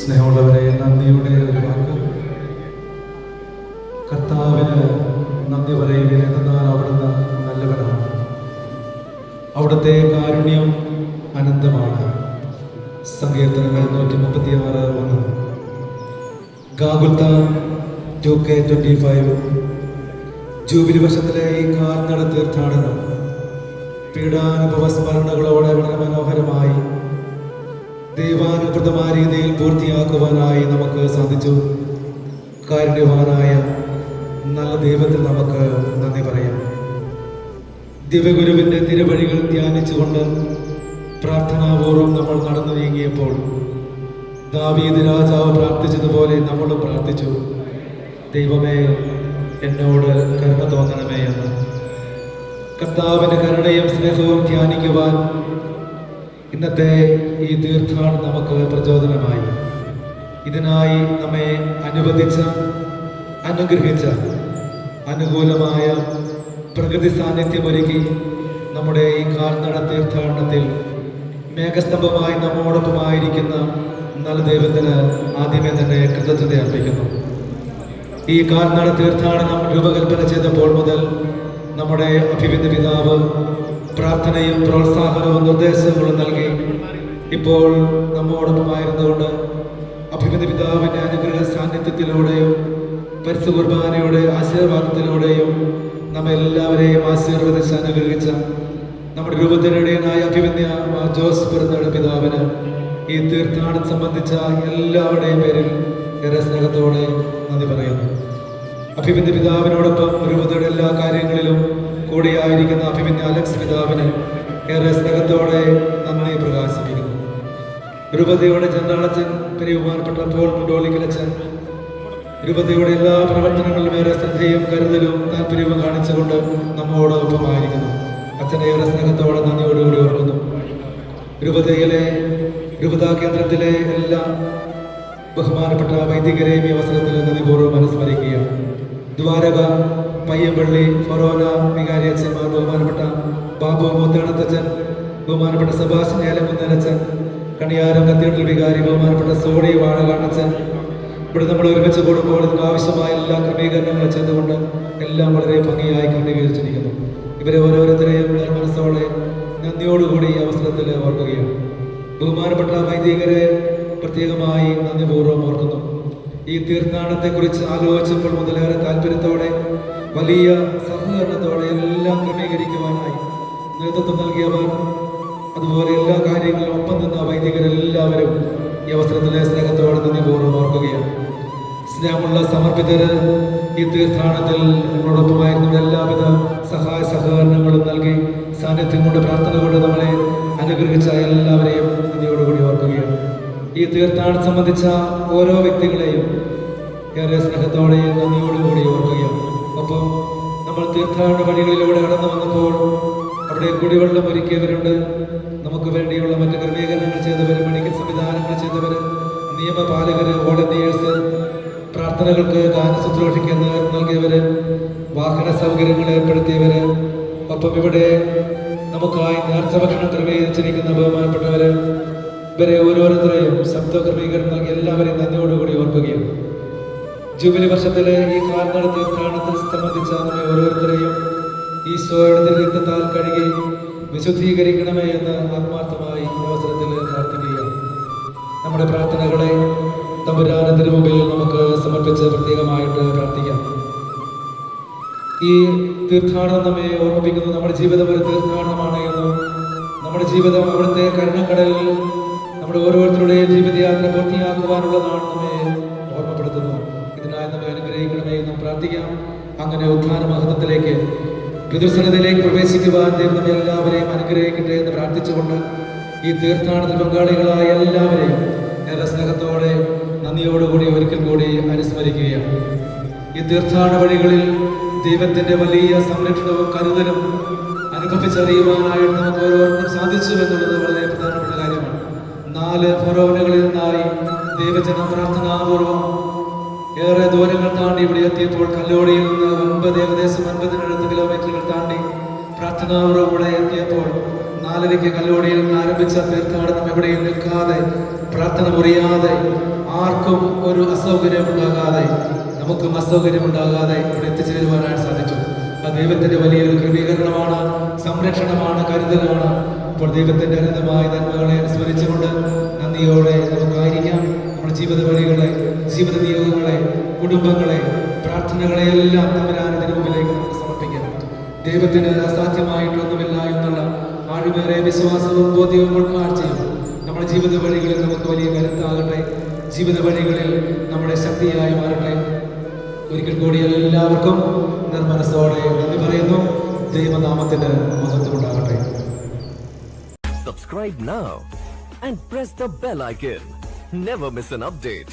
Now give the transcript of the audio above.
സ്നേഹമുള്ളവരെ, നന്ദിയുടെ ഒരു വാക്ക്. കർത്താവിന് നന്ദി പറയുകയും എന്നാൽ അവിടുന്ന് നല്ലവനാണ്, അവിടുത്തെ കാരുണ്യം അനന്തമാണ്. സങ്കീർത്തനങ്ങൾ 136:1. ഗാഗുൽത്ത 2K25. ജൂബിലി വർഷത്തിലെ ഈ കാൽനട തീർത്ഥാടനം പീഡാനുഭവ സ്മരണകളോടെ വളരെ മനോഹരമായി ദൈവാനുകൃതമായ രീതിയിൽ പൂർത്തിയാക്കുവാനായി നമുക്ക് സാധിച്ചു. കാരുണ്യവാനായ നല്ല ദൈവത്തിൽ നമുക്ക് നന്ദി പറയാം. ദിവ്യഗുരുവിൻ്റെ തിരുവഴികൾ ധ്യാനിച്ചുകൊണ്ട് പ്രാർത്ഥനാപൂർവം നമ്മൾ നടന്നു നീങ്ങിയപ്പോൾ ദാവീദ് രാജാവ് പ്രാർത്ഥിച്ചതുപോലെ നമ്മളും പ്രാർത്ഥിച്ചു, ദൈവമേ എന്നോട് കരുണ തോന്നണമേ എന്ന്. കർത്താവിൻ്റെ കരുണയും സ്നേഹവും ധ്യാനിക്കുവാൻ ഇന്നത്തെ ഈ തീർത്ഥാടനം നമുക്ക് പ്രചോദനമായി. ഇതിനായി നമ്മെ അനുവദിച്ച, അനുഗ്രഹിച്ച അനുകൂലമായ പ്രകൃതി സാന്നിധ്യമൊരുക്കി നമ്മുടെ ഈ കാൽനട തീർത്ഥാടനത്തിൽ മേഘസ്തംഭമായി നമ്മോടൊപ്പമായിരിക്കുന്ന നല്ല ദൈവത്തിന് ആദ്യമേ തന്നെ കൃതജ്ഞത അർപ്പിക്കുന്നു. ഈ കാൽനട തീർത്ഥാടനം രൂപകൽപ്പന ചെയ്തപ്പോൾ മുതൽ നമ്മുടെ അഭിവന്ദ്യ പിതാവ് പ്രാർത്ഥനയും പ്രോത്സാഹനവും നിർദ്ദേശങ്ങളും നൽകി ഇപ്പോൾ നമ്മോടൊപ്പമായിരുന്നുകൊണ്ട് അഭിവന്ദ്യ പിതാവിൻ്റെ അനുഗ്രഹ സാന്നിധ്യത്തിലൂടെയും പരിശുദ്ധ കുർബാനയുടെ ആശീർവാദത്തിലൂടെയും നമ്മെല്ലാവരെയും ആശീർവദിച്ച് അനുഗ്രഹിച്ച നമ്മുടെ രൂപത്തിനിടയനായ അഭിവന്ദ്യ ജോസ് പെരുന്നാട് പിതാവിന് ഈ തീർത്ഥാടനം സംബന്ധിച്ച എല്ലാവരുടെയും പേരിൽ ഏറെ സ്നേഹത്തോടെ നന്ദി പറയുന്നു. അഭിവന്ദ്യ പിതാവിനോടൊപ്പം രൂപതയുടെ എല്ലാ കാര്യങ്ങളിലും കൂടിയായിരിക്കുന്ന അഭിവന്ദ്യ അലക്സ് പിതാവിന് ഏറെ സ്നേഹത്തോടെ നന്ദി പ്രകാശിപ്പിക്കുന്നു. രൂപതയുടെ ജനറലച്ചൻ ബഹുമാനപ്പെട്ട പോൾ മുണ്ടോളിക്കലച്ചൻ രൂപതയുടെ എല്ലാ പ്രവർത്തനങ്ങളിലും ഏറെ ശ്രദ്ധയും കരുതലും താല്പര്യവും കാണിച്ചുകൊണ്ട് നമ്മോടൊപ്പമായിരിക്കുന്നു. അച്ഛനെ ഏറെ സ്നേഹത്തോടെ നന്ദിയോടുകൂടി ഓർക്കുന്നു. രൂപതയിലെ രൂപതാ കേന്ദ്രത്തിലെ എല്ലാ ബഹുമാനപ്പെട്ട വൈദികരെയും ഈ അവസരത്തിൽ നന്ദിപൂർവ്വം അനുസ്മരിക്കുകയാണ്. ദ്വാരക, പയ്യമ്പള്ളി, ഫൊറോന വികാരി അച്ഛന്മാർ, ബഹുമാനപ്പെട്ട ബാബു മൂത്തേണത്തച്ഛൻ, ബഹുമാനപ്പെട്ട സെബാസ്റ്റ്യൻ ഏലമുന്നേലച്ചൻ, കണിയാരം കത്തീഡ്രൽ വികാരി ബഹുമാനപ്പെട്ട സോണി വാഴകാണച്ചൻ, ഇവിടെ നമ്മൾ ഒരുമിച്ച് കൂടുമ്പോൾ ഇതിന് ആവശ്യമായ എല്ലാ ക്രമീകരണങ്ങളും ചെയ്തുകൊണ്ട് എല്ലാം വളരെ ഭംഗിയായി ക്രമീകരിച്ചിരിക്കുന്നു. ഇവരെ ഓരോരുത്തരെയും മനസ്സോടെ നന്ദിയോടുകൂടി ഈ അവസരത്തിൽ ഓർക്കുകയാണ്. ബഹുമാനപ്പെട്ട വൈദികരെ പ്രത്യേകമായി നന്ദിപൂർവ്വം ഓർക്കുന്നു. ഈ തീർത്ഥാടനത്തെക്കുറിച്ച് ആലോചിച്ചപ്പോൾ മുതലേറെ താല്പര്യത്തോടെ വലിയ സഹകരണത്തോടെ എല്ലാം ക്രമീകരിക്കുവാനായി നേതൃത്വം നൽകിയവർ, അതുപോലെ എല്ലാ കാര്യങ്ങളിലും ഒപ്പം നിന്ന വൈദികരെല്ലാവരും ഈ അവസരത്തിലെ സ്നേഹത്തോടെ നന്ദിപൂർവ്വം ഓർക്കുകയാണ്. സ്നേഹമുള്ള സമർപ്പിതര് ഈ തീർത്ഥാടനത്തിൽ നമ്മളോടൊപ്പമായിരുന്ന എല്ലാവിധ സഹായ സഹകരണങ്ങളും നൽകി സാന്നിധ്യം കൊണ്ട് പ്രാർത്ഥന കൊണ്ട് നമ്മളെ അനുഗ്രഹിച്ച എല്ലാവരെയും നന്ദിയോടുകൂടി ഓർക്കുകയാണ്. ഈ തീർത്ഥാടനം സംബന്ധിച്ച ഓരോ വ്യക്തികളെയും ഏറെ സ്നേഹത്തോടെ നന്ദിയോടുകൂടി ഓർക്കുകയാണ്. ഒപ്പം നമ്മൾ തീർത്ഥാടന വഴികളിലൂടെ കടന്നു വന്നപ്പോൾ അവിടെ കുടിവെള്ളം ഒരുക്കിയവരുണ്ട്, നമുക്ക് വേണ്ടിയുള്ള മറ്റ് ക്രമീകരണങ്ങൾ ചെയ്തവർ, മെഡിക്കൽ സംവിധാനങ്ങൾ ചെയ്തവർ, നിയമപാലകർ, വോളണ്ടിയേഴ്സ്, പ്രാർത്ഥനകൾക്ക് ഗാനശുശ്രൂഷയ്ക്ക് നൽകിയവര്, വാഹന സൗകര്യങ്ങൾ ഏർപ്പെടുത്തിയവര്, ഒപ്പം ഇവിടെ നമുക്കായി നേർച്ച ഭക്ഷണം ക്രമീകരിച്ചിരിക്കുന്ന ബഹുമാനപ്പെട്ടവര്, ഇവരെ ഓരോരുത്തരെയും ശബ്ദ ക്രമീകരണം നൽകി എല്ലാവരെയും നന്ദിയോടുകൂടി ഓർക്കുകയാണ്. ജൂബിലി വർഷത്തിലെ ഈ കാൽനട തീർത്ഥാടനത്തെ സംബന്ധിച്ച നമ്മെ ഓരോരുത്തരെയും ഈശോയുടെ രക്തത്താൽ കഴുകി വിശുദ്ധീകരിക്കണമേ എന്ന് ആത്മാർത്ഥമായി അവസരത്തിൽ പ്രാർത്ഥിക്കുകയാണ്. നമ്മുടെ പ്രാർത്ഥനകളെ തമ്പുരാനത്തിന് മുമ്പിൽ നമുക്ക് സമർപ്പിച്ച് പ്രത്യേകമായിട്ട് പ്രാർത്ഥിക്കാം. ഈ തീർത്ഥാടനം നമ്മെ ഓർമ്മിപ്പിക്കുന്നു, നമ്മുടെ ജീവിതം ഒരു തീർത്ഥാടനമാണ് എന്നും നമ്മുടെ ജീവിതം അവിടുത്തെ കരുണക്കടലിൽ നമ്മുടെ ഓരോരുത്തരുടെയും ജീവിതയാത്ര പൂർത്തിയാക്കുവാനുള്ളതാണ് നമ്മെ ഓർമ്മപ്പെടുത്തുന്നു. ഇതിനായി നമ്മെ അനുഗ്രഹിക്കണമേ എന്നും പ്രാർത്ഥിക്കാം. അങ്ങനെ ഉത്ഥാന മഹത്വത്തിലേക്ക്, പിതൃസന്നിധിയിലേക്ക് പ്രവേശിക്കുവാൻ ദൈവം നമ്മെ എല്ലാവരെയും അനുഗ്രഹിക്കട്ടെ എന്ന് പ്രാർത്ഥിച്ചുകൊണ്ട് ഈ തീർത്ഥാടനത്തിൽ പങ്കാളികളായ എല്ലാവരെയും ഏറെ സ്നേഹത്തോടെ നന്ദിയോടുകൂടി ഒരിക്കൽ കൂടി അനുസ്മരിക്കുകയാണ്. ഈ തീർത്ഥാടന വഴികളിൽ ദൈവത്തിൻ്റെ വലിയ സംരക്ഷണവും കരുതലും അനുഭവിച്ചറിയുവാനായിട്ട് നമുക്ക് ഓരോരുത്തരും സാധിച്ചു എന്നുള്ളത് വളരെ പ്രധാനപ്പെട്ട കാര്യമാണ്. 4 ഫൊറോനകളിൽ നിന്നായി ദൈവജനം പ്രാർത്ഥനാപൂർവം ഏറെ ദൂരങ്ങൾ താണ്ടി ഇവിടെ എത്തിയപ്പോൾ കല്ലോടിയിൽ നിന്ന് ഏകദേശം 9 കിലോമീറ്ററുകൾ താണ്ടി പ്രാർത്ഥനാപൂർവം ഇവിടെ എത്തിയപ്പോൾ 4:30 കല്ലോടിയിൽ നിന്ന് ആരംഭിച്ച തീർത്ഥാടനം എവിടെയും നിൽക്കാതെ, പ്രാർത്ഥന മുറിയാതെ, ആർക്കും ഒരു അസൗകര്യമുണ്ടാകാതെ, നമുക്കും അസൗകര്യമുണ്ടാകാതെ ഇവിടെ എത്തിച്ചേരുവാനായി സാധിച്ചു. അത് ദൈവത്തിന്റെ വലിയൊരു ക്രമീകരണമാണ്, സംരക്ഷണമാണ്, കരുതലാണ്. ഇപ്പോൾ ദൈവത്തിന്റെ അനന്തമായ നന്മകളെ അനുസ്മരിച്ചുകൊണ്ട് നന്ദിയോടെ നമുക്കായിരിക്കാം. നമ്മുടെ ജീവിത വഴികളെ, ജീവിത നിയോഗങ്ങളെ, കുടുംബങ്ങളെ, പ്രാർത്ഥനകളെ എല്ലാം തമ്പുരാന്റെ മുമ്പിലേക്ക് നമുക്ക് സമർപ്പിക്കാം. ദൈവത്തിന് അസാധ്യമായിട്ടൊന്നുമില്ല എന്നുള്ള ആഴമേറിയ വിശ്വാസവും ബോധ്യവും ഉൾക്കാഴ്ചയും നമ്മുടെ ജീവിത വഴികളിൽ നമുക്ക് വലിയ കരുത്താകട്ടെ, ജീവിത വഴികളിൽ നമ്മുടെ ശക്തിയായി മാറട്ടെ. ഒരിക്കൽ കൂടി എല്ലാവർക്കും നിർമ്മനസ്സോടെ നന്ദി പറയുന്നു. ദൈവനാമത്തിന് മഹത്വം ഉണ്ടാകട്ടെ. Subscribe now and press the bell icon. Never miss an update.